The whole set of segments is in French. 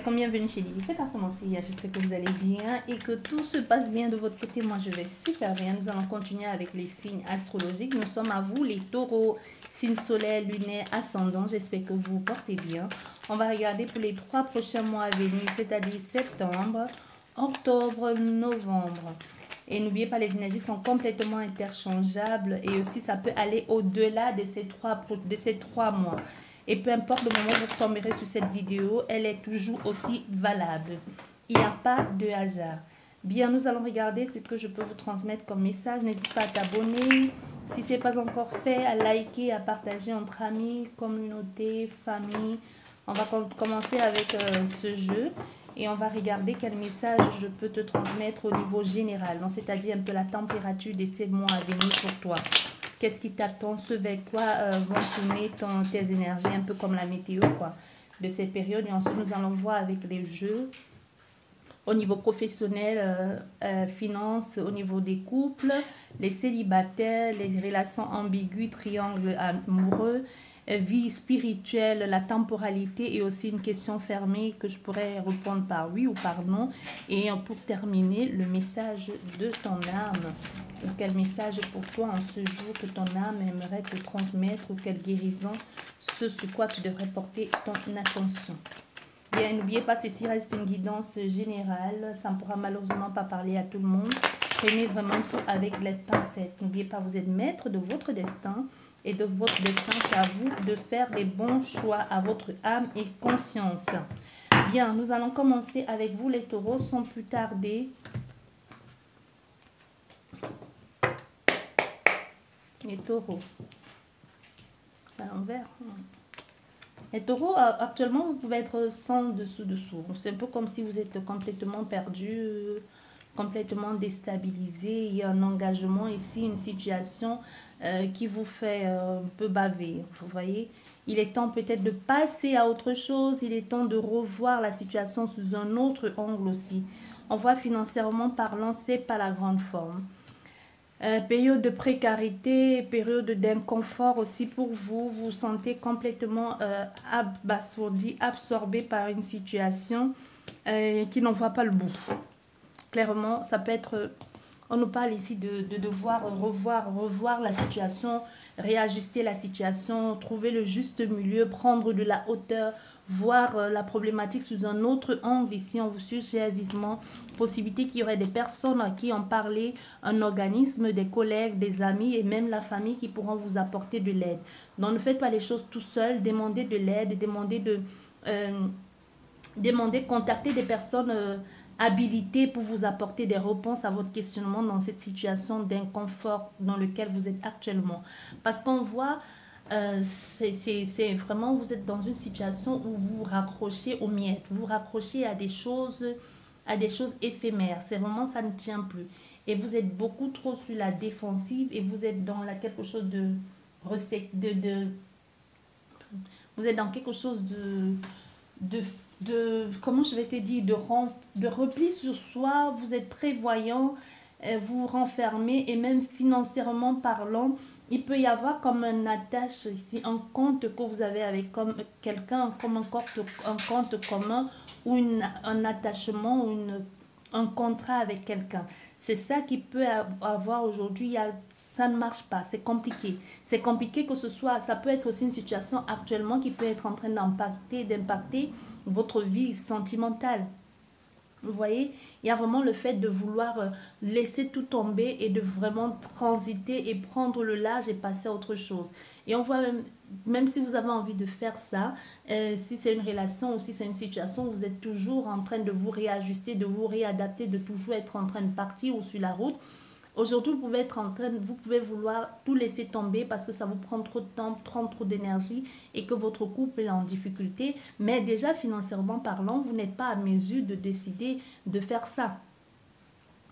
alaikum, bienvenue chez Lily. C'est pas commencer, j'espère que vous allez bien et que tout se passe bien de votre côté. Moi, je vais super bien. Nous allons continuer avec les signes astrologiques. Nous sommes à vous, les taureaux, signe solaire, lunaire, ascendant. J'espère que vous vous portez bien. On va regarder pour les 3 prochains mois à venir, c'est-à-dire septembre, octobre, novembre. Et n'oubliez pas, les énergies sont complètement interchangeables et aussi ça peut aller au-delà de ces 3 mois. Et peu importe le moment où vous tomberez sur cette vidéo, elle est toujours aussi valable. Il n'y a pas de hasard. Bien, nous allons regarder ce que je peux vous transmettre comme message. N'hésite pas à t'abonner. Si ce n'est pas encore fait, à liker, à partager entre amis, communauté, famille. On va commencer avec ce jeu. Et on va regarder quel message je peux te transmettre au niveau général. C'est-à-dire un peu la température de ces mois à venir pour toi. Qu'est-ce qui t'attend, ce vers quoi vont tourner tes énergies, un peu comme la météo quoi, de cette période. Et ensuite, nous allons voir avec les jeux au niveau professionnel, finance, au niveau des couples, les célibataires, les relations ambiguës, triangles amoureux, vie spirituelle, la temporalité et aussi une question fermée que je pourrais répondre par oui ou par non. Et pour terminer, le message de ton âme. Quel message pour toi en ce jour que ton âme aimerait te transmettre ou quelle guérison, ce sur quoi tu devrais porter ton attention. Bien, n'oubliez pas, ceci reste une guidance générale. Ça ne pourra malheureusement pas parler à tout le monde. Prenez vraiment tout avec les pincettes. N'oubliez pas, vous êtes maître de votre destin. Et de votre destin, c'est à vous de faire les bons choix à votre âme et conscience. Bien, nous allons commencer avec vous les taureaux sans plus tarder. Les taureaux. À l'envers. Les taureaux, actuellement, vous pouvez être sans dessous. C'est un peu comme si vous êtes complètement perdu, complètement déstabilisé. Il y a un engagement ici, une situation qui vous fait un peu baver. Vous voyez, il est temps peut-être de passer à autre chose. Il est temps de revoir la situation sous un autre angle aussi. On voit financièrement parlant, c'est pas la grande forme. Période de précarité, période d'inconfort aussi pour vous. Vous vous sentez complètement abasourdi, absorbé par une situation qui n'en voit pas le bout. Clairement, ça peut être... On nous parle ici de devoir revoir la situation, réajuster la situation, trouver le juste milieu, prendre de la hauteur, voir la problématique sous un autre angle. Ici, on vous suggère vivement possibilité qu'il y aurait des personnes à qui en parler, un organisme, des collègues, des amis et même la famille qui pourront vous apporter de l'aide. Donc, ne faites pas les choses tout seul, demandez de l'aide, contacter des personnes habilitées pour vous apporter des réponses à votre questionnement dans cette situation d'inconfort dans lequel vous êtes actuellement. Parce qu'on voit... c'est vraiment, vous êtes dans une situation où vous vous raccrochez aux miettes, vous vous raccrochez à des choses éphémères. C'est vraiment, ça ne tient plus. Et vous êtes beaucoup trop sur la défensive et vous êtes dans quelque chose vous êtes dans quelque chose comment je vais te dire, de repli sur soi. Vous êtes prévoyant, vous renfermez et même financièrement parlant, il peut y avoir comme un attache ici, un compte que vous avez avec comme quelqu'un, comme un compte commun ou un attachement ou un contrat avec quelqu'un. C'est ça qui peut avoir aujourd'hui. Ça ne marche pas, c'est compliqué. C'est compliqué que ce soit, ça peut être aussi une situation actuellement qui peut être en train d'impacter votre vie sentimentale. Vous voyez, il y a vraiment le fait de vouloir laisser tout tomber et de vraiment transiter et prendre le large et passer à autre chose. Et on voit même si vous avez envie de faire ça, si c'est une relation ou si c'est une situation, vous êtes toujours en train de vous réajuster, de vous réadapter, de toujours être en train de partir ou sur la route. Aujourd'hui, vous pouvez vouloir tout laisser tomber parce que ça vous prend trop de temps, prend trop d'énergie et que votre couple est en difficulté. Mais déjà, financièrement parlant, vous n'êtes pas à mesure de décider de faire ça.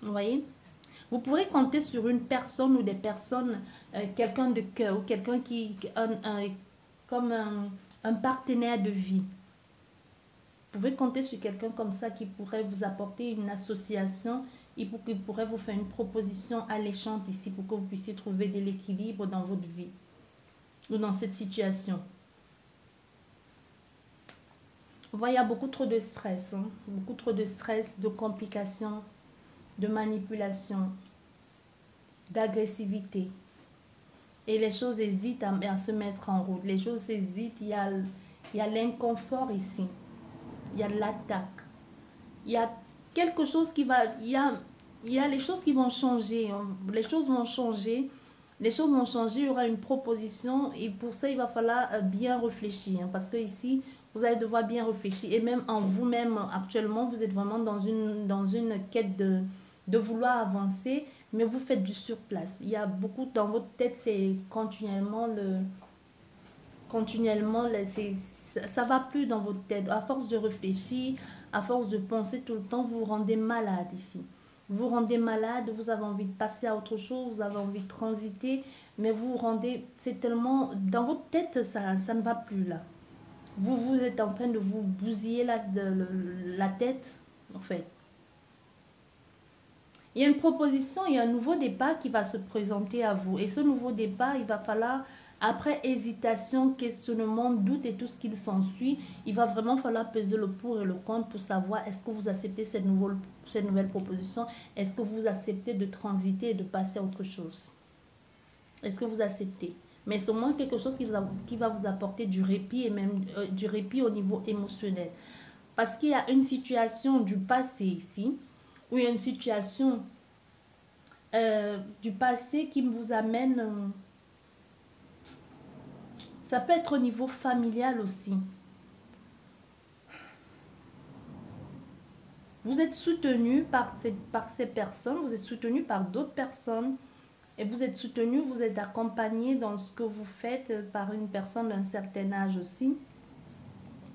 Vous voyez? Vous pourrez compter sur une personne ou des personnes, quelqu'un de cœur ou quelqu'un comme un partenaire de vie. Vous pouvez compter sur quelqu'un comme ça qui pourrait vous apporter une association et pour qu'il pourrait vous faire une proposition alléchante ici pour que vous puissiez trouver de l'équilibre dans votre vie ou dans cette situation. voyez, il y a beaucoup trop de stress, hein. Beaucoup trop de stress, de complications, de manipulation, d'agressivité. Et les choses hésitent à se mettre en route. Les choses hésitent, il y a l'inconfort ici. Il y a l'attaque. Il y a quelque chose qui va... il y a les choses qui vont changer. Les choses vont changer. Les choses vont changer. Il y aura une proposition. Et pour ça, il va falloir bien réfléchir. Parce que ici, vous allez devoir bien réfléchir. Et même en vous-même, actuellement, vous êtes vraiment dans une quête de vouloir avancer. Mais vous faites du surplace. Il y a beaucoup dans votre tête, c'est continuellement ça va plus dans votre tête. À force de réfléchir, à force de penser tout le temps, vous vous rendez malade ici. Vous vous rendez malade, vous avez envie de passer à autre chose, vous avez envie de transiter, mais vous vous rendez, c'est tellement, dans votre tête, ça ne va plus là. Vous êtes en train de vous bousiller la tête, en fait. Il y a une proposition, il y a un nouveau départ qui va se présenter à vous. Et ce nouveau départ, il va falloir, après hésitation, questionnement, doute et tout ce qui s'ensuit, il va vraiment falloir peser le pour et le contre pour savoir est-ce que vous acceptez cette nouvelle proposition, est-ce que vous acceptez de transiter et de passer à autre chose. Est-ce que vous acceptez? Mais c'est au moins quelque chose qui va vous apporter du répit et même du répit au niveau émotionnel. Parce qu'il y a une situation du passé ici, où il y a une situation du passé qui vous amène... ça peut être au niveau familial aussi. Vous êtes soutenu par ces personnes, vous êtes soutenu par d'autres personnes, et vous êtes soutenu, vous êtes accompagné dans ce que vous faites par une personne d'un certain âge aussi,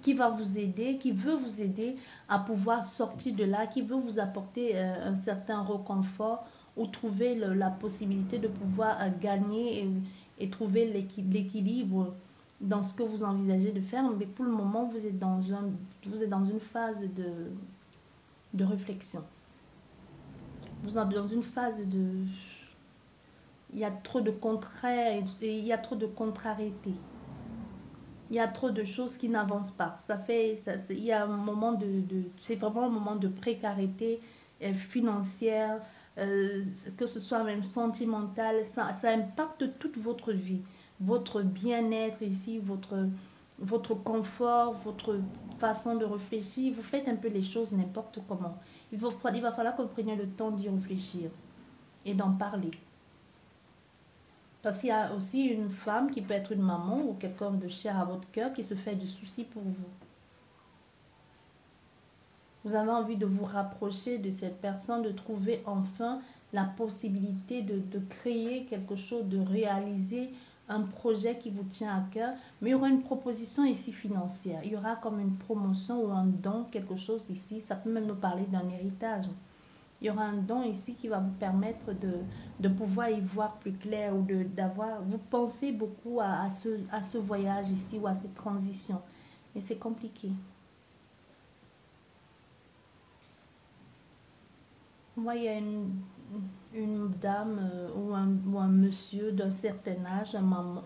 qui va vous aider, qui veut vous aider à pouvoir sortir de là, qui veut vous apporter un certain réconfort ou trouver la possibilité de pouvoir gagner et trouver l'équilibre dans ce que vous envisagez de faire. Mais pour le moment, vous êtes dans une phase de réflexion. Vous êtes dans une phase de... Il y a trop de contraires et il y a trop de contrariétés. Il y a trop de choses qui n'avancent pas. Il y a un moment c'est vraiment un moment de précarité financière, que ce soit même sentimentale. Ça impacte toute votre vie, votre bien-être ici, votre confort, votre façon de réfléchir. Vous faites un peu les choses n'importe comment. Il va falloir que vous preniez le temps d'y réfléchir et d'en parler. Parce qu'il y a aussi une femme qui peut être une maman ou quelqu'un de cher à votre cœur qui se fait du souci pour vous. Vous avez envie de vous rapprocher de cette personne, de trouver enfin la possibilité de créer quelque chose, de réaliser un projet qui vous tient à cœur. Mais il y aura une proposition ici financière. Il y aura comme une promotion ou un don, quelque chose ici. Ça peut même nous parler d'un héritage. Il y aura un don ici qui va vous permettre de pouvoir y voir plus clair ou d'avoir... Vous pensez beaucoup à ce voyage ici ou à cette transition. Mais c'est compliqué. Vous voyez, il y a une dame ou un monsieur d'un certain âge,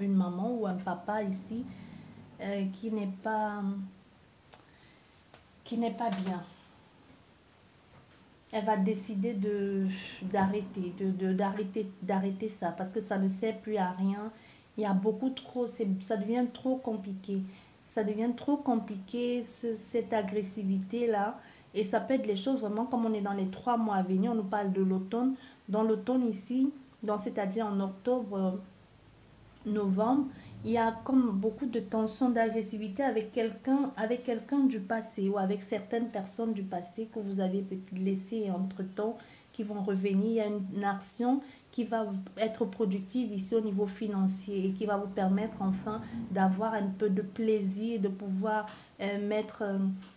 une maman ou un papa ici qui n'est pas bien. Elle va décider d'arrêter ça parce que ça ne sert plus à rien. Il y a beaucoup trop, ça devient trop compliqué. Ça devient trop compliqué, cette agressivité-là. Et ça peut être les choses vraiment comme on est dans les 3 mois à venir. On nous parle de l'automne. Dans l'automne ici, c'est-à-dire en octobre, novembre, il y a comme beaucoup de tension, d'agressivité avec quelqu'un du passé ou avec certaines personnes du passé que vous avez laissé entre-temps, qui vont revenir. Il y a une action qui va être productive ici au niveau financier et qui va vous permettre enfin d'avoir un peu de plaisir, de pouvoir mettre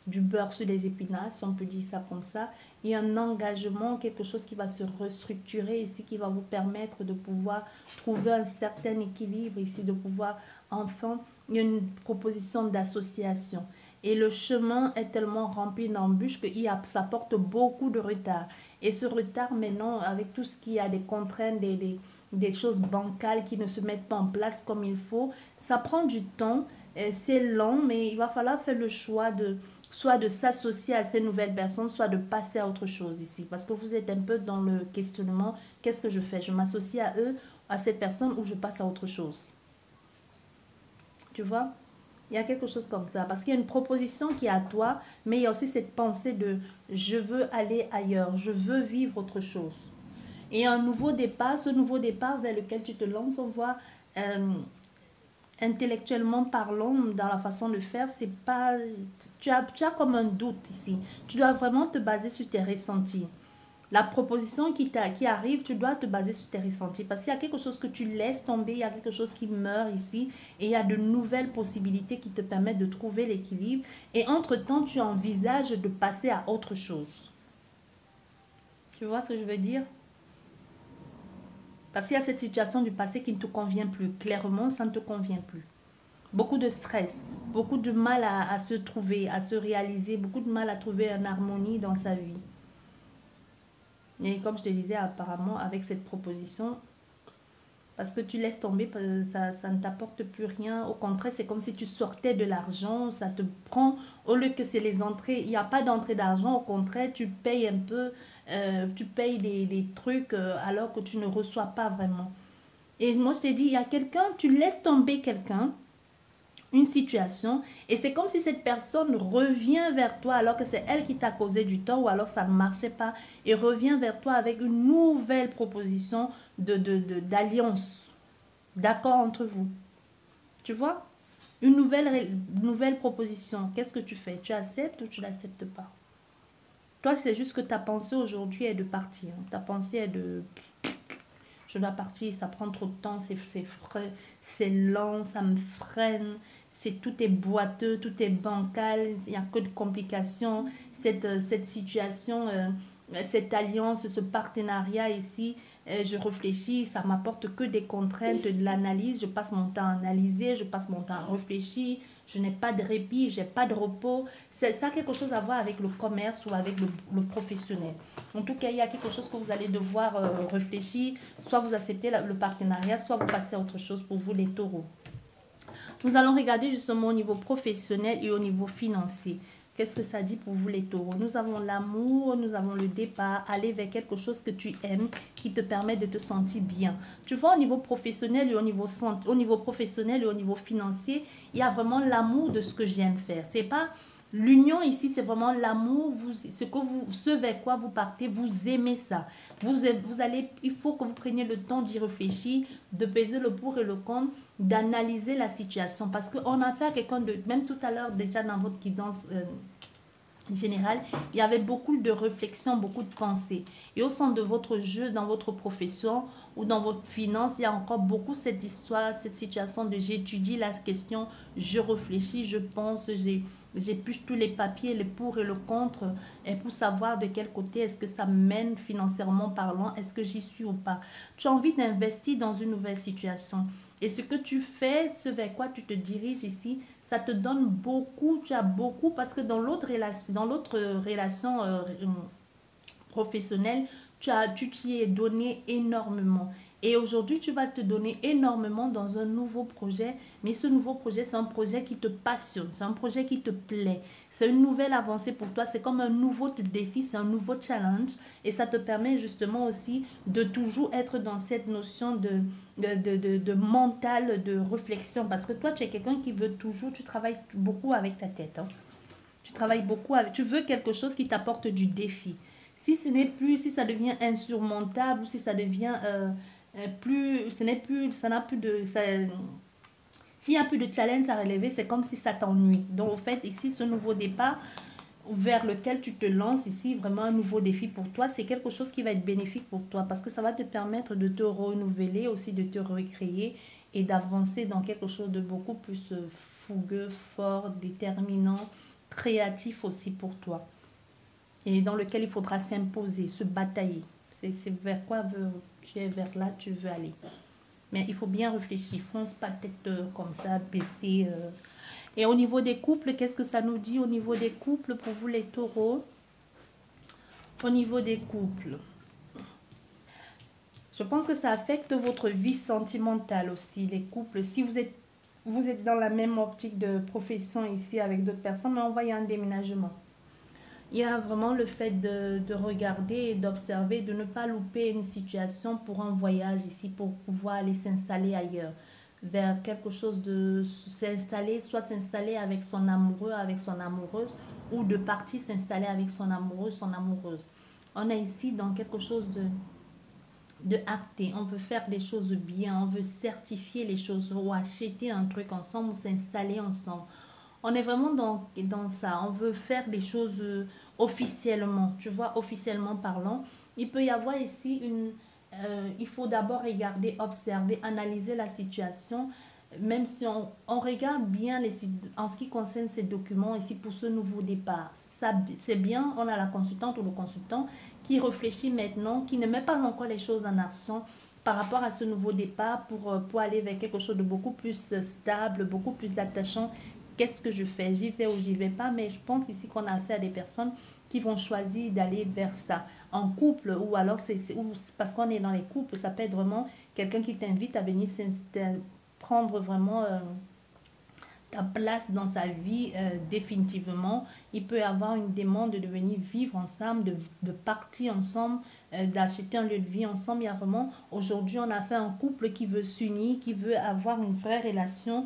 du beurre sur les épinards, si on peut dire ça comme ça. Il y a un engagement, quelque chose qui va se restructurer ici, qui va vous permettre de pouvoir trouver un certain équilibre ici, de pouvoir enfin, il y a une proposition d'association. Et le chemin est tellement rempli d'embûches que ça porte beaucoup de retard. Et ce retard maintenant, avec tout ce qu'il y a, des contraintes, des choses bancales qui ne se mettent pas en place comme il faut, ça prend du temps. C'est lent, mais il va falloir faire le choix soit de s'associer à ces nouvelles personnes, soit de passer à autre chose ici. Parce que vous êtes un peu dans le questionnement, qu'est-ce que je fais? Je m'associe à eux, à cette personne, ou je passe à autre chose. Tu vois? Il y a quelque chose comme ça. Parce qu'il y a une proposition qui est à toi, mais il y a aussi cette pensée de je veux aller ailleurs, je veux vivre autre chose. Et un nouveau départ, ce nouveau départ vers lequel tu te lances, on voit intellectuellement parlant, dans la façon de faire, c'est pas. Tu as comme un doute ici. Tu dois vraiment te baser sur tes ressentis. La proposition qui arrive, tu dois te baser sur tes ressentis parce qu'il y a quelque chose que tu laisses tomber, il y a quelque chose qui meurt ici et il y a de nouvelles possibilités qui te permettent de trouver l'équilibre. Et entre-temps, tu envisages de passer à autre chose. Tu vois ce que je veux dire? Parce qu'il y a cette situation du passé qui ne te convient plus. Clairement, ça ne te convient plus. Beaucoup de stress, beaucoup de mal à se trouver, à se réaliser, beaucoup de mal à trouver une harmonie dans sa vie. Et comme je te disais, apparemment, avec cette proposition, parce que tu laisses tomber, ça ne t'apporte plus rien. Au contraire, c'est comme si tu sortais de l'argent, ça te prend, au lieu que c'est les entrées, il n'y a pas d'entrée d'argent, au contraire, tu payes un peu, tu payes des trucs alors que tu ne reçois pas vraiment. Et moi, je t'ai dit, il y a quelqu'un, tu laisses tomber quelqu'un, une situation et c'est comme si cette personne revient vers toi alors que c'est elle qui t'a causé du tort ou alors ça ne marchait pas et revient vers toi avec une nouvelle proposition d'alliance, d'accord entre vous. Tu vois? Une nouvelle proposition. Qu'est-ce que tu fais? Tu acceptes ou tu l'acceptes pas? Toi, c'est juste que ta pensée aujourd'hui est de partir. Ta pensée est de je dois partir, ça prend trop de temps, c'est lent, ça me freine, tout est boiteux, tout est bancal, il n'y a que de complications. Cette situation, cette alliance, ce partenariat ici, je réfléchis, ça m'apporte que des contraintes, de l'analyse, je passe mon temps à analyser, je passe mon temps à réfléchir, je n'ai pas de répit, je n'ai pas de repos. Ça a quelque chose à voir avec le commerce ou avec le professionnel. En tout cas, il y a quelque chose que vous allez devoir réfléchir. Soit vous acceptez le partenariat, soit vous passez à autre chose pour vous les taureaux. Nous allons regarder justement au niveau professionnel et au niveau financier. Qu'est-ce que ça dit pour vous les taureaux? Nous avons l'amour, nous avons le départ, aller vers quelque chose que tu aimes, qui te permet de te sentir bien. Tu vois, au niveau professionnel et au niveau professionnel et au niveau financier, il y a vraiment l'amour de ce que j'aime faire. C'est pas l'union ici, c'est vraiment l'amour, ce vers quoi vous partez, vous aimez ça. Vous allez, il faut que vous preniez le temps d'y réfléchir, de peser le pour et le contre, d'analyser la situation. Parce qu'on a affaire à quelqu'un de, même tout à l'heure, déjà dans votre guidance générale, il y avait beaucoup de réflexion, beaucoup de pensées. Et au sein de votre jeu, dans votre profession ou dans votre finance, il y a encore beaucoup cette histoire, cette situation de j'étudie la question, je réfléchis, je pense, j'épluche tous les papiers, les pour et le contre, et pour savoir de quel côté est-ce que ça mène financièrement parlant, est-ce que j'y suis ou pas. Tu as envie d'investir dans une nouvelle situation. Et ce que tu fais, ce vers quoi tu te diriges ici, ça te donne beaucoup, tu as beaucoup, parce que dans l'autre relation professionnelle, tu t'y es donné énormément. Et aujourd'hui, tu vas te donner énormément dans un nouveau projet. Mais ce nouveau projet, c'est un projet qui te passionne. C'est un projet qui te plaît. C'est une nouvelle avancée pour toi. C'est comme un nouveau défi. C'est un nouveau challenge. Et ça te permet justement aussi de toujours être dans cette notion de mental, de réflexion. Parce que toi, tu es quelqu'un qui veut toujours... Tu travailles beaucoup avec ta tête. Hein. Tu travailles beaucoup avec... Tu veux quelque chose qui t'apporte du défi. Si ce n'est plus, si ça devient insurmontable, ou si ça devient plus, ce n'est plus, ça n'a plus de, s'il n'y a plus de challenge à relever, c'est comme si ça t'ennuie. Donc, au fait, ici, ce nouveau départ vers lequel tu te lances ici, vraiment un nouveau défi pour toi, c'est quelque chose qui va être bénéfique pour toi parce que ça va te permettre de te renouveler, aussi de te recréer et d'avancer dans quelque chose de beaucoup plus fougueux, fort, déterminant, créatif aussi pour toi. Et dans lequel il faudra s'imposer, se batailler. C'est vers quoi tu es, vers là tu veux aller. Mais il faut bien réfléchir, fonce pas tête comme ça, baisser. Et au niveau des couples, qu'est-ce que ça nous dit au niveau des couples pour vous les taureaux? Au niveau des couples, je pense que ça affecte votre vie sentimentale aussi, les couples. Si vous êtes vous êtes dans la même optique de profession ici avec d'autres personnes, mais on voit il y a un déménagement. Il y a vraiment le fait de regarder et d'observer, de ne pas louper une situation pour un voyage ici, pour pouvoir aller s'installer ailleurs, vers quelque chose de s'installer, soit s'installer avec son amoureux, avec son amoureuse, ou de partir s'installer avec son amoureux, son amoureuse. On est ici dans quelque chose de acté. On veut faire des choses bien, on veut certifier les choses, ou acheter un truc ensemble, ou s'installer ensemble. On est vraiment dans ça. On veut faire des choses officiellement. Tu vois, officiellement parlant. Il peut y avoir ici il faut d'abord regarder, observer, analyser la situation. Même si on regarde bien en ce qui concerne ces documents ici pour ce nouveau départ. Ça, c'est bien, on a la consultante ou le consultant qui réfléchit maintenant, qui ne met pas encore les choses en action par rapport à ce nouveau départ pour aller vers quelque chose de beaucoup plus stable, beaucoup plus attachant. Qu'est-ce que je fais? J'y vais ou j'y vais pas? Mais je pense ici qu'on a affaire à des personnes qui vont choisir d'aller vers ça. En couple, ou alors parce qu'on est dans les couples, ça peut être vraiment quelqu'un qui t'invite à venir prendre vraiment ta place dans sa vie définitivement. Il peut y avoir une demande de venir vivre ensemble, de partir ensemble, d'acheter un lieu de vie ensemble. Il y a vraiment, aujourd'hui, on a fait un couple qui veut s'unir, qui veut avoir une vraie relation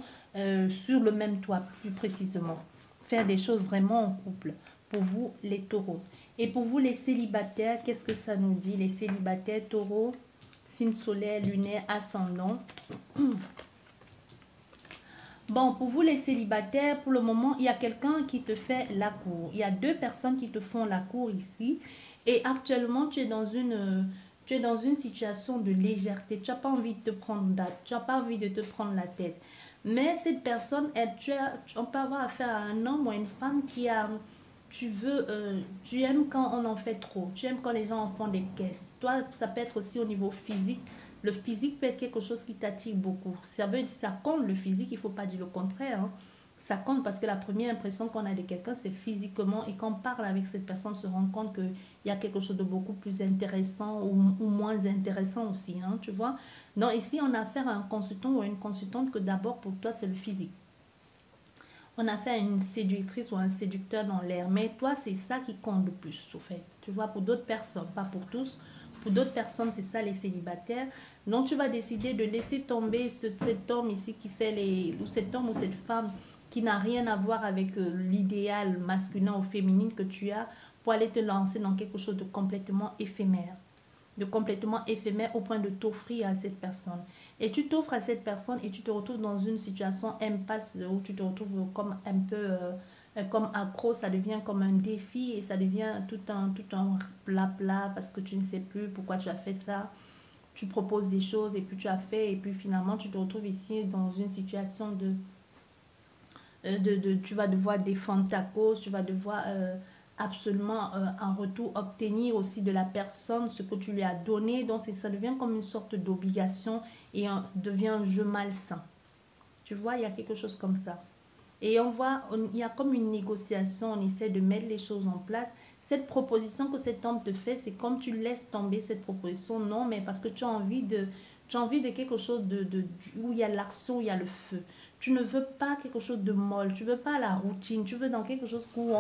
sur le même toit, plus précisément. Faire des choses vraiment en couple. Pour vous, les taureaux. Et pour vous, les célibataires, qu'est-ce que ça nous dit? Les célibataires, taureaux, signe solaire, lunaire, ascendant. Bon, pour vous les célibataires, pour le moment, il y a quelqu'un qui te fait la cour. Il y a deux personnes qui te font la cour ici. Et actuellement, tu es dans une situation de légèreté. Tu n'as pas envie de te prendre date. Tu n'as pas envie de te prendre la tête. Mais cette personne, on peut avoir affaire à un homme ou à une femme qui a... Tu aimes quand on en fait trop. Tu aimes quand les gens en font des caisses. Toi, ça peut être aussi au niveau physique. Le physique peut être quelque chose qui t'attire beaucoup. Ça compte le physique, il ne faut pas dire le contraire. Hein. Ça compte parce que la première impression qu'on a de quelqu'un, c'est physiquement. Et quand on parle avec cette personne, on se rend compte qu'il y a quelque chose de beaucoup plus intéressant ou moins intéressant aussi. Hein, tu vois. Donc ici, on a affaire à un consultant ou à une consultante que d'abord pour toi, c'est le physique. On a affaire à une séductrice ou un séducteur dans l'air. Mais toi, c'est ça qui compte le plus, au fait. Tu vois, pour d'autres personnes, pas pour tous. Pour d'autres personnes, c'est ça les célibataires. Donc, tu vas décider de laisser tomber cet homme ici qui fait ou cet homme ou cette femme qui n'a rien à voir avec l'idéal masculin ou féminin que tu as pour aller te lancer dans quelque chose de complètement éphémère. De complètement éphémère au point de t'offrir à cette personne. Et tu t'offres à cette personne et tu te retrouves dans une situation impasse où tu te retrouves comme un peu... comme accro, ça devient comme un défi et ça devient tout un plat parce que tu ne sais plus pourquoi tu as fait ça. Tu proposes des choses et puis tu as fait et puis finalement tu te retrouves ici dans une situation tu vas devoir défendre ta cause, tu vas devoir absolument en retour obtenir aussi de la personne ce que tu lui as donné. Donc ça devient comme une sorte d'obligation et devient un jeu malsain. Tu vois, il y a quelque chose comme ça. Et il y a comme une négociation, on essaie de mettre les choses en place. Cette proposition que cet homme te fait, c'est comme tu laisses tomber cette proposition. Non, mais parce que tu as envie de quelque chose où il y a l'action, où il y a le feu. Tu ne veux pas quelque chose de molle, tu ne veux pas la routine, tu veux dans quelque chose où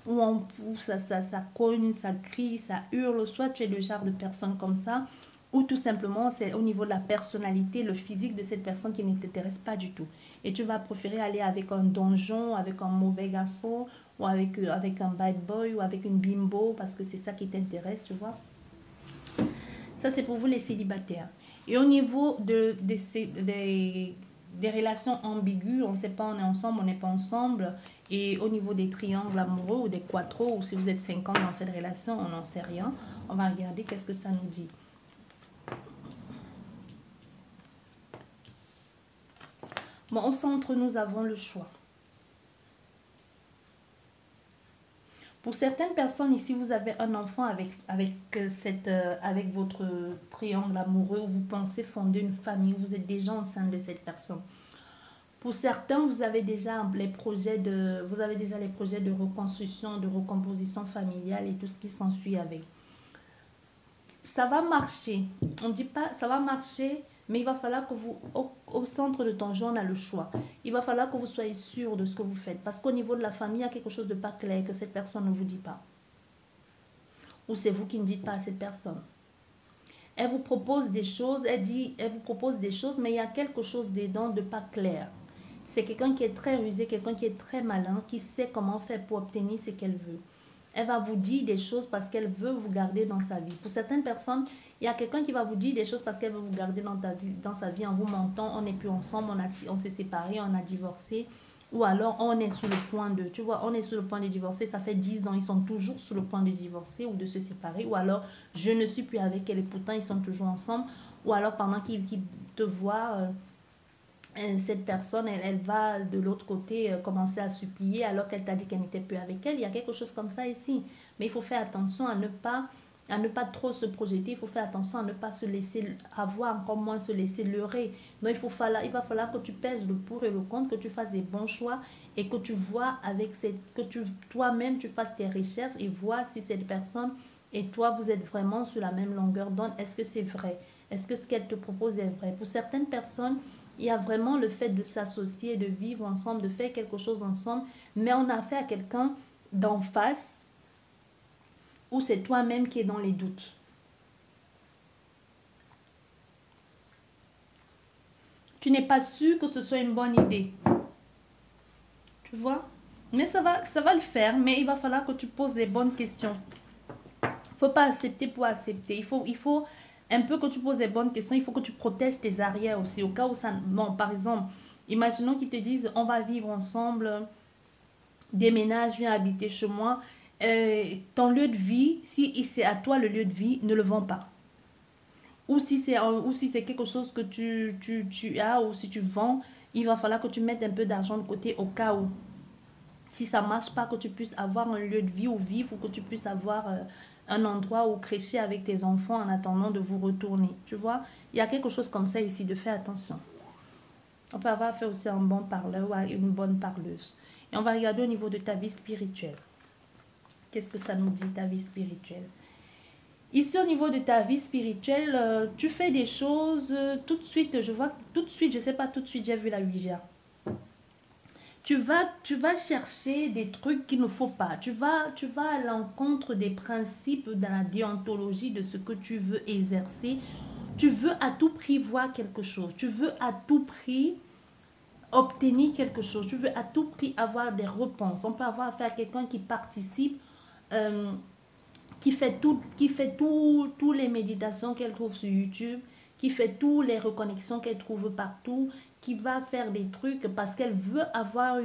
on pousse, ça cogne, ça crie, ça hurle. Soit tu es le genre de personne comme ça, ou tout simplement c'est au niveau de la personnalité, le physique de cette personne qui ne t'intéresse pas du tout. Et tu vas préférer aller avec un donjon, avec un mauvais garçon, ou avec un bad boy, ou avec une bimbo, parce que c'est ça qui t'intéresse, tu vois. Ça, c'est pour vous les célibataires. Et au niveau des relations ambiguës, on ne sait pas, on est ensemble, on n'est pas ensemble. Et au niveau des triangles amoureux ou des quattros, ou si vous êtes 50 dans cette relation, on n'en sait rien. On va regarder qu'est-ce que ça nous dit. Bon, au centre, nous avons le choix. Pour certaines personnes, ici, vous avez un enfant avec votre triangle amoureux où vous pensez fonder une famille, vous êtes déjà enceinte de cette personne. Pour certains, vous avez déjà les projets de reconstruction, de recomposition familiale et tout ce qui s'ensuit avec. Ça va marcher. On ne dit pas ça va marcher Mais il va falloir que vous, au centre de ton jeu, on a le choix. Il va falloir que vous soyez sûr de ce que vous faites. Parce qu'au niveau de la famille, il y a quelque chose de pas clair que cette personne ne vous dit pas. Ou c'est vous qui ne dites pas à cette personne. Elle vous propose des choses, elle vous propose des choses, mais il y a quelque chose dedans de pas clair. C'est quelqu'un qui est très rusé, quelqu'un qui est très malin, qui sait comment faire pour obtenir ce qu'elle veut. Elle va vous dire des choses parce qu'elle veut vous garder dans sa vie. Pour certaines personnes, il y a quelqu'un qui va vous dire des choses parce qu'elle veut vous garder dans sa vie en vous mentant. On n'est plus ensemble, on s'est séparés, on a divorcé. Ou alors, on est sur le point de, tu vois, on est sur le point de divorcer. Ça fait 10 ans, ils sont toujours sur le point de divorcer ou de se séparer. Ou alors, je ne suis plus avec elle et pourtant, ils sont toujours ensemble. Ou alors, pendant qu'ils te voient... cette personne, elle va de l'autre côté commencer à supplier alors qu'elle t'a dit qu'elle n'était plus avec elle. Il y a quelque chose comme ça ici. Mais il faut faire attention à ne pas trop se projeter. Il faut faire attention à ne pas se laisser avoir, encore moins se laisser leurrer. Donc, il va falloir que tu pèses le pour et le contre, que tu fasses des bons choix et que tu vois toi-même, tu fasses tes recherches et vois si cette personne et toi, vous êtes vraiment sur la même longueur d'onde. Est-ce que c'est vrai? Est-ce que ce qu'elle te propose est vrai? Pour certaines personnes, il y a vraiment le fait de s'associer, de vivre ensemble, de faire quelque chose ensemble. Mais on a affaire à quelqu'un d'en face où c'est toi-même qui es dans les doutes. Tu n'es pas sûr que ce soit une bonne idée. Tu vois? Mais ça va le faire. Mais il va falloir que tu poses les bonnes questions. Il ne faut pas accepter pour accepter. Il faut un peu que tu poses les bonnes questions. Il faut que tu protèges tes arrières aussi. Au cas où ça... Bon, par exemple, imaginons qu'ils te disent, on va vivre ensemble, déménage, viens habiter chez moi. Ton lieu de vie, si c'est à toi le lieu de vie, ne le vends pas. Ou si c'est quelque chose que tu as, ou si tu vends, il va falloir que tu mettes un peu d'argent de côté au cas où. Si ça ne marche pas, que tu puisses avoir un lieu de vie où vivre, ou que tu puisses avoir un endroit où crécher avec tes enfants en attendant de vous retourner. Tu vois, il y a quelque chose comme ça ici, de faire attention. On peut avoir fait aussi un bon parleur ou une bonne parleuse. Et on va regarder au niveau de ta vie spirituelle. Qu'est-ce que ça nous dit, ta vie spirituelle? Ici, au niveau de ta vie spirituelle, tu fais des choses tout de suite. Je vois tout de suite, je ne sais pas tout de suite, j'ai vu la Ouija. Tu vas chercher des trucs qu'il ne faut pas. Tu vas à l'encontre des principes dans la déontologie de ce que tu veux exercer. Tu veux à tout prix voir quelque chose. Tu veux à tout prix obtenir quelque chose. Tu veux à tout prix avoir des réponses. On peut avoir affaire à quelqu'un qui participe, qui fait tous les méditations qu'elle trouve sur YouTube, qui fait toutes les reconnexions qu'elle trouve partout, qui va faire des trucs parce qu'elle veut avoir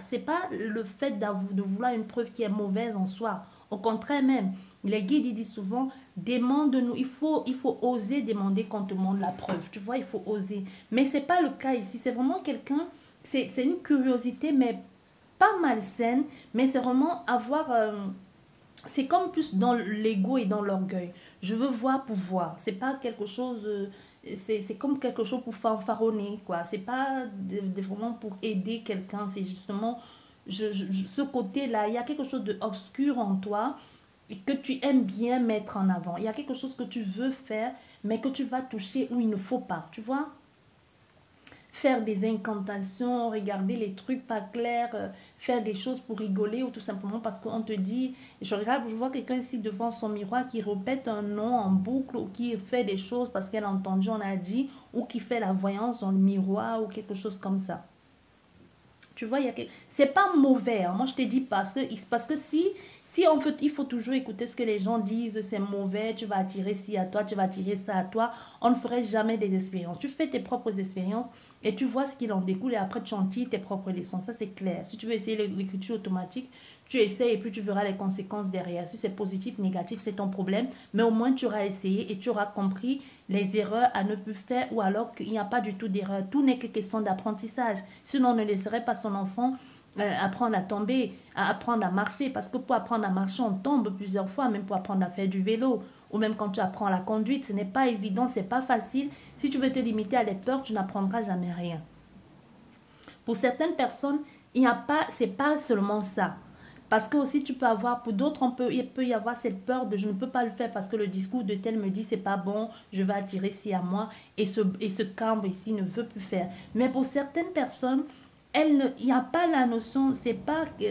c'est pas le fait de vouloir une preuve qui est mauvaise en soi. Au contraire même, les guides ils disent souvent, demande-nous, il faut oser demander qu'on te montre la preuve. Tu vois, il faut oser. Mais c'est pas le cas ici, c'est vraiment quelqu'un, c'est une curiosité, mais pas malsaine, mais c'est vraiment avoir... c'est comme plus dans l'ego et dans l'orgueil. Je veux voir pour voir. C'est pas quelque chose... c'est comme quelque chose pour fanfaronner, quoi. C'est pas vraiment pour aider quelqu'un. C'est justement... ce côté-là, il y a quelque chose d'obscur en toi et que tu aimes bien mettre en avant. Il y a quelque chose que tu veux faire, mais que tu vas toucher où il ne faut pas. Tu vois? Faire des incantations, regarder les trucs pas clairs, faire des choses pour rigoler ou tout simplement parce qu'on te dit, je vois quelqu'un ici devant son miroir qui répète un nom en boucle ou qui fait des choses parce qu'elle a entendu, on a dit, ou qui fait la voyance dans le miroir ou quelque chose comme ça. Tu vois, c'est pas mauvais. Hein. Moi, je te dis parce que si il faut toujours écouter ce que les gens disent, c'est mauvais, tu vas attirer ci à toi, tu vas attirer ça à toi. On ne ferait jamais des expériences. Tu fais tes propres expériences et tu vois ce qu'il en découle et après tu en tires tes propres leçons. Ça, c'est clair. Si tu veux essayer l'écriture automatique, tu essaies et puis tu verras les conséquences derrière. Si c'est positif, négatif, c'est ton problème. Mais au moins, tu auras essayé et tu auras compris les erreurs à ne plus faire ou alors qu'il n'y a pas du tout d'erreur. Tout n'est que question d'apprentissage. Sinon, on ne laisserait pas son enfant apprendre à tomber, à apprendre à marcher. Parce que pour apprendre à marcher, on tombe plusieurs fois, même pour apprendre à faire du vélo. Ou même quand tu apprends la conduite, ce n'est pas évident, ce n'est pas facile. Si tu veux te limiter à les peurs, tu n'apprendras jamais rien. Pour certaines personnes, c'est pas seulement ça. Parce que aussi tu peux avoir, pour d'autres, il peut y avoir cette peur de je ne peux pas le faire parce que le discours de tel me dit c'est pas bon, je vais attirer ci à moi et ce cambre ici ne veut plus faire. Mais pour certaines personnes, il n'y a pas la notion, c'est pas que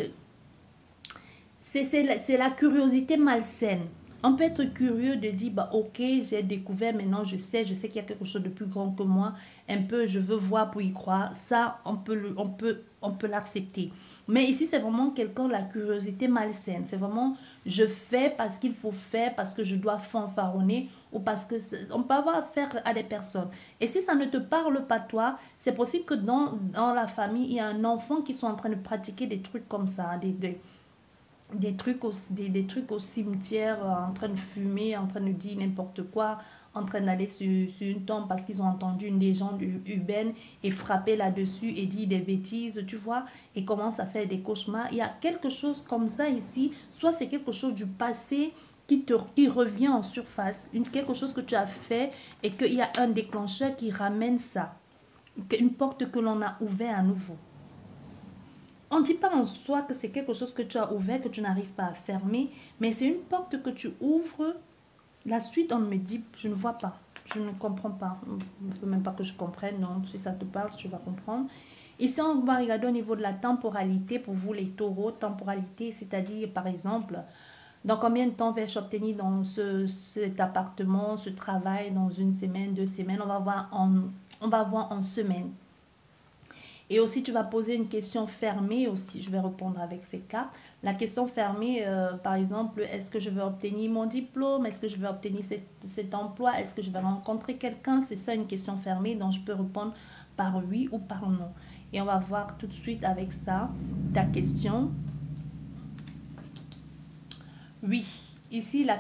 c'est la curiosité malsaine. On peut être curieux de dire, bah, ok, j'ai découvert, maintenant je sais qu'il y a quelque chose de plus grand que moi, un peu, je veux voir pour y croire. Ça, on peut l'accepter. Mais ici, c'est vraiment quelqu'un, la curiosité malsaine. C'est vraiment, je fais parce qu'il faut faire, parce que je dois fanfaronner, ou parce que on peut avoir affaire à des personnes. Et si ça ne te parle pas toi, c'est possible que dans la famille, il y a un enfant qui soit en train de pratiquer des trucs comme ça, des trucs au cimetière, en train de fumer, en train de dire n'importe quoi, en train d'aller sur une tombe parce qu'ils ont entendu une légende urbaine et frapper là-dessus et dire des bêtises, tu vois, et commence à faire des cauchemars. Il y a quelque chose comme ça ici, soit c'est quelque chose du passé qui revient en surface, quelque chose que tu as fait et qu'il y a un déclencheur qui ramène ça, une porte que l'on a ouverte à nouveau. On ne dit pas en soi que c'est quelque chose que tu as ouvert, que tu n'arrives pas à fermer, mais c'est une porte que tu ouvres. La suite, on me dit, je ne vois pas, je ne comprends pas. Il ne faut même pas que je comprenne, non, si ça te parle, tu vas comprendre. Ici, on va regarder au niveau de la temporalité pour vous les taureaux. Temporalité, c'est-à-dire, par exemple, dans combien de temps vais-je obtenir dans cet appartement, ce travail, dans une semaine, 2 semaines, on va voir en semaine. Et aussi, tu vas poser une question fermée aussi. Je vais répondre avec ces cartes. La question fermée, par exemple, est-ce que je vais obtenir mon diplôme? Est-ce que je vais obtenir cet emploi? Est-ce que je vais rencontrer quelqu'un? C'est ça une question fermée dont je peux répondre par oui ou par non. Et on va voir tout de suite avec ça ta question. Oui. Ici, la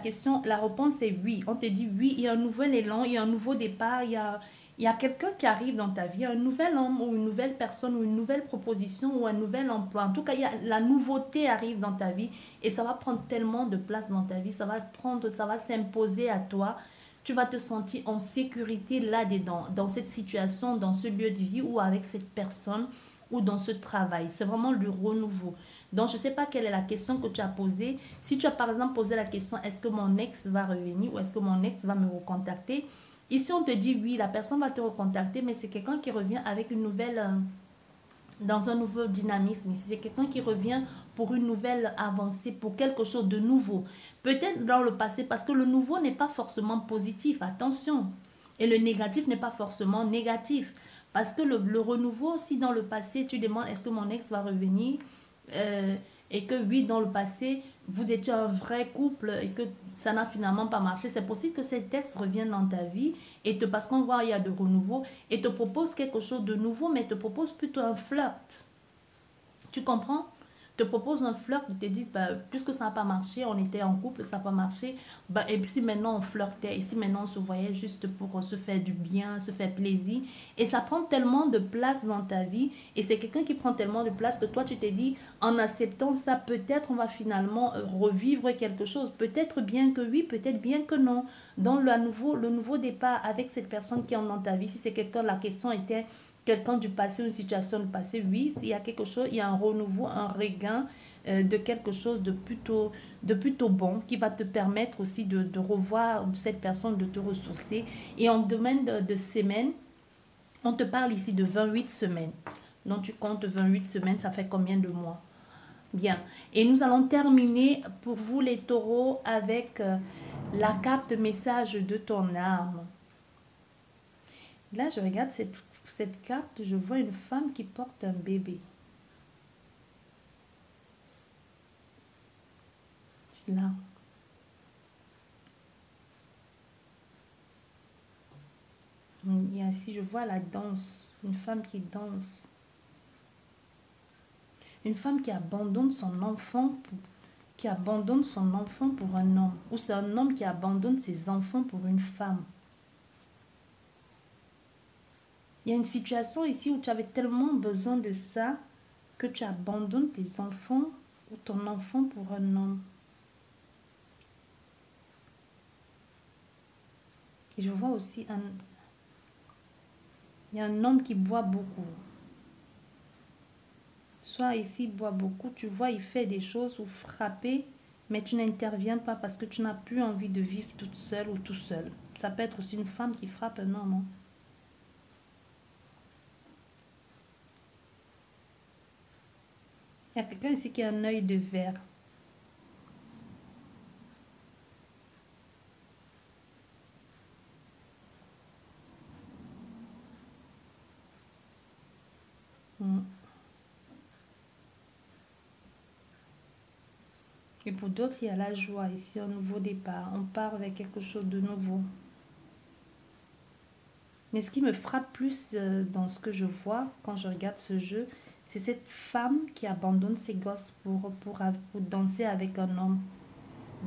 réponse est oui. On te dit oui, il y a un nouvel élan, il y a un nouveau départ, il y a quelqu'un qui arrive dans ta vie, un nouvel homme ou une nouvelle personne ou une nouvelle proposition ou un nouvel emploi. En tout cas, la nouveauté arrive dans ta vie et ça va prendre tellement de place dans ta vie, ça va s'imposer à toi. Tu vas te sentir en sécurité là-dedans, dans cette situation, dans ce lieu de vie ou avec cette personne ou dans ce travail. C'est vraiment le renouveau. Donc, je ne sais pas quelle est la question que tu as posée. Si tu as par exemple posé la question, est-ce que mon ex va revenir ou est-ce que mon ex va me recontacter? Ici, on te dit oui, la personne va te recontacter, mais c'est quelqu'un qui revient avec une nouvelle, dans un nouveau dynamisme. C'est quelqu'un qui revient pour une nouvelle avancée, pour quelque chose de nouveau. Peut-être dans le passé, parce que le nouveau n'est pas forcément positif, attention. Et le négatif n'est pas forcément négatif. Parce que le renouveau, si dans le passé, tu demandes est-ce que mon ex va revenir, et que oui, dans le passé, vous étiez un vrai couple et que ça n'a finalement pas marché, c'est possible que cet ex revienne dans ta vie parce qu'on voit il y a de renouveau et te propose quelque chose de nouveau, mais te propose plutôt un flirt. Tu comprends? Te propose un flirt, ils te disent, bah, puisque ça n'a pas marché, on était en couple, ça n'a pas marché, bah, et puis maintenant on flirtait, et si maintenant on se voyait juste pour se faire du bien, se faire plaisir, et ça prend tellement de place dans ta vie, et c'est quelqu'un qui prend tellement de place que toi tu t'es dit, en acceptant ça, peut-être on va finalement revivre quelque chose, peut-être bien que oui, peut-être bien que non, dans le nouveau départ avec cette personne qui est dans ta vie, si c'est quelqu'un, la question était quelqu'un du passé, une situation du passé, oui, il y a quelque chose, il y a un renouveau, un regain de quelque chose de plutôt bon qui va te permettre aussi de revoir cette personne, de te ressourcer. Et en domaine de semaines, on te parle ici de 28 semaines. Donc tu comptes 28 semaines, ça fait combien de mois? Bien. Et nous allons terminer pour vous les taureaux avec la carte message de ton âme. Là, je regarde cette carte, je vois une femme qui porte un bébé. Là. Ici, je vois la danse, une femme qui danse. Une femme qui abandonne son enfant pour un homme. Ou c'est un homme qui abandonne ses enfants pour une femme. Il y a une situation ici où tu avais tellement besoin de ça que tu abandonnes tes enfants ou ton enfant pour un homme. Et je vois aussi il y a un homme qui boit beaucoup. Soit ici, il boit beaucoup, tu vois, il fait des choses ou frapper, mais tu n'interviens pas parce que tu n'as plus envie de vivre toute seule ou tout seul. Ça peut être aussi une femme qui frappe un homme, hein. Il y a quelqu'un ici qui a un œil de verre. Mm. Et pour d'autres, il y a la joie ici, un nouveau départ. On part vers quelque chose de nouveau. Mais ce qui me frappe plus dans ce que je vois quand je regarde ce jeu, c'est cette femme qui abandonne ses gosses pour danser avec un homme.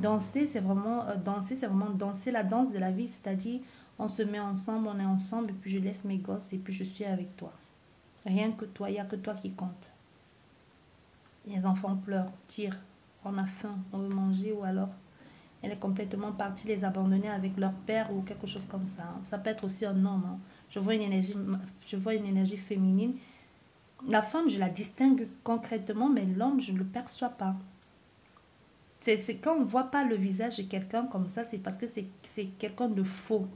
Danser, c'est vraiment danser la danse de la vie, c'est-à-dire on se met ensemble, on est ensemble, et puis je laisse mes gosses et puis je suis avec toi. Rien que toi, il n'y a que toi qui compte. Les enfants pleurent, tirent, on a faim, on veut manger ou alors elle est complètement partie les abandonner avec leur père ou quelque chose comme ça, hein. Ça peut être aussi un homme, hein. Je vois une énergie féminine. La femme, je la distingue concrètement, mais l'homme, je ne le perçois pas. C'est quand on ne voit pas le visage de quelqu'un comme ça, c'est parce que c'est quelqu'un de faux.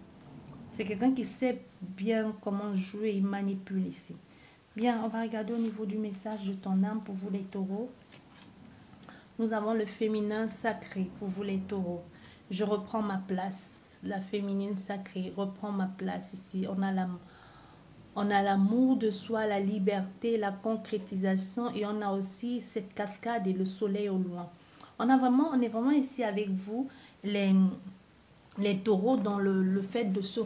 C'est quelqu'un qui sait bien comment jouer et manipuler ici. Bien, on va regarder au niveau du message de ton âme pour vous les taureaux. Nous avons le féminin sacré pour vous les taureaux. Je reprends ma place. La féminine sacrée reprend ma place ici. On a l'amour de soi, la liberté, la concrétisation et on a aussi cette cascade et le soleil au loin. On est vraiment ici avec vous, les taureaux, dans le fait de se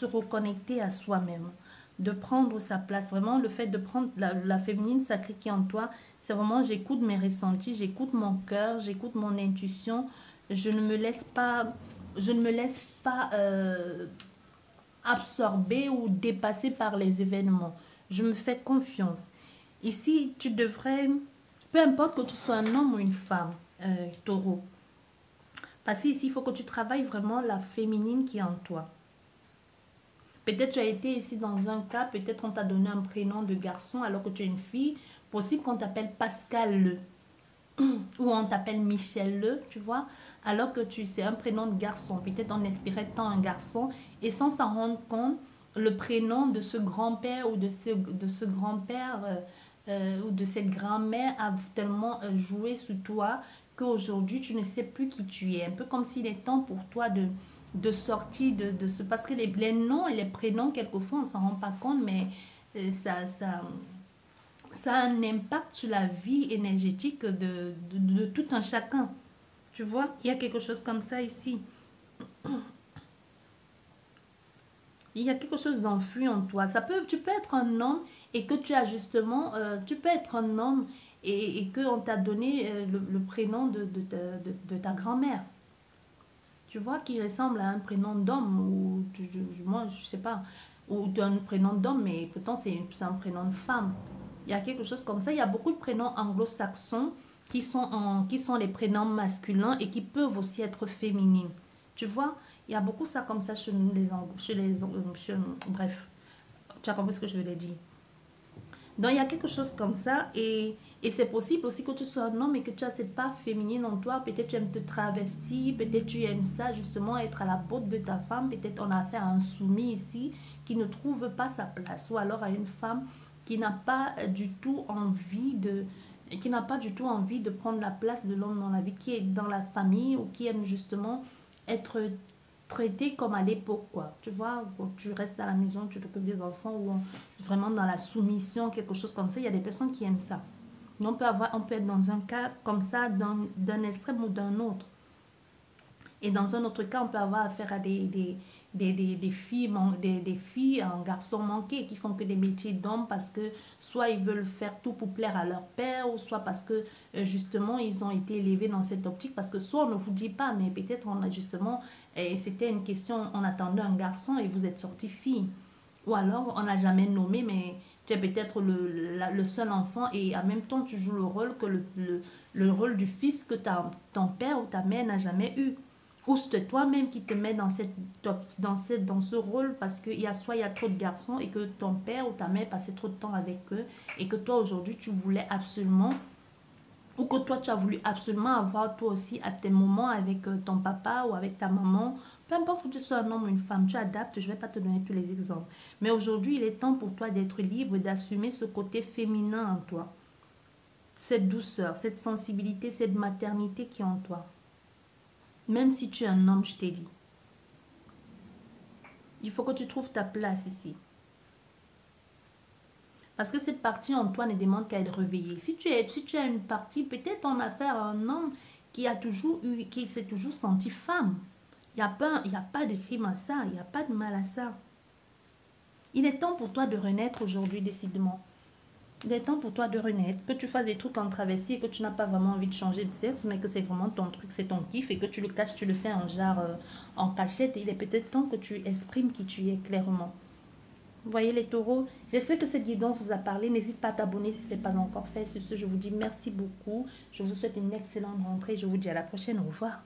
reconnecter à soi-même, de prendre sa place. Vraiment, le fait de prendre la féminine sacrée qui est en toi, c'est vraiment j'écoute mes ressentis, j'écoute mon cœur, j'écoute mon intuition. Je ne me laisse pas, je ne me laisse pas absorber ou dépasser par les événements. Je me fais confiance. Ici, tu devrais, peu importe que tu sois un homme ou une femme, taureau, parce qu'ici, il faut que tu travailles vraiment la féminine qui est en toi. Peut-être tu as été ici dans un cas, peut-être on t'a donné un prénom de garçon alors que tu es une fille. Possible qu'on t'appelle Pascal Le ou on t'appelle Michel Le, tu vois, alors que c'est un prénom de garçon. Peut-être on espérait tant un garçon et sans s'en rendre compte, le prénom de ce grand-père ou de ce grand-père ou de cette grand-mère a tellement joué sur toi qu'aujourd'hui tu ne sais plus qui tu es. Un peu comme s'il est temps pour toi de sortir de ce... Parce que les noms et les prénoms, quelquefois, on ne s'en rend pas compte, mais ça a un impact sur la vie énergétique de tout un chacun. Tu vois, il y a quelque chose comme ça ici. Il y a quelque chose d'enfui en toi. Tu peux être un homme et que tu as justement, tu peux être un homme et qu'on t'a donné le prénom de ta grand-mère. Tu vois, qui ressemble à un prénom d'homme ou moi, je sais pas, ou d'un prénom d'homme, mais pourtant c'est un prénom de femme. Il y a quelque chose comme ça. Il y a beaucoup de prénoms anglo-saxons qui sont les prénoms masculins et qui peuvent aussi être féminines. Tu vois, il y a beaucoup ça comme ça chez les Anglo, bref, tu as compris ce que je veux dire. Donc il y a quelque chose comme ça et c'est possible aussi que tu sois un homme et que tu as cette part féminine en toi. Peut-être tu aimes te travestir, peut-être tu aimes ça justement, être à la porte de ta femme. Peut-être on a affaire à un soumis ici qui ne trouve pas sa place ou alors à une femme qui n'a pas du tout envie de prendre la place de l'homme dans la vie, qui est dans la famille ou qui aime justement être traité comme à l'époque, quoi. Tu vois, tu restes à la maison, tu t'occupes des enfants ou vraiment dans la soumission, quelque chose comme ça. Il y a des personnes qui aiment ça. Mais on peut être dans un cas comme ça, d'un extrême ou d'un autre. Et dans un autre cas, on peut avoir affaire à des filles, un garçon manqué qui font que des métiers d'hommes parce que soit ils veulent faire tout pour plaire à leur père ou soit parce que justement ils ont été élevés dans cette optique parce que soit on ne vous dit pas mais peut-être on a justement c'était une question, on attendait un garçon et vous êtes sorti fille ou alors on n'a jamais nommé mais tu es peut-être le seul enfant et en même temps tu joues le rôle que le rôle du fils que ton père ou ta mère n'a jamais eu. Ou c'est toi-même qui te mets dans dans ce rôle parce qu'il y a soit il y a trop de garçons et que ton père ou ta mère passait trop de temps avec eux et que toi aujourd'hui tu voulais absolument, ou que toi tu as voulu absolument avoir toi aussi à tes moments avec ton papa ou avec ta maman. Peu importe que tu sois un homme ou une femme, tu adaptes, je ne vais pas te donner tous les exemples. Mais aujourd'hui, il est temps pour toi d'être libre et d'assumer ce côté féminin en toi. Cette douceur, cette sensibilité, cette maternité qui est en toi. Même si tu es un homme, je t'ai dit. Il faut que tu trouves ta place ici. Parce que cette partie en toi ne demande qu'à être réveillée. Si tu as une partie, peut-être en affaire à un homme qui s'est toujours senti femme. Il n'y a pas de crime à ça, il n'y a pas de mal à ça. Il est temps pour toi de renaître aujourd'hui, décidément. Il est temps pour toi de renaître, que tu fasses des trucs en travestie et que tu n'as pas vraiment envie de changer de sexe, mais que c'est vraiment ton truc, c'est ton kiff et que tu le caches, tu le fais en genre, en cachette. Et il est peut-être temps que tu exprimes qui tu es clairement. Vous voyez les taureaux, j'espère que cette guidance vous a parlé. N'hésite pas à t'abonner si ce n'est pas encore fait. Sur ce, je vous dis merci beaucoup. Je vous souhaite une excellente rentrée. Je vous dis à la prochaine. Au revoir.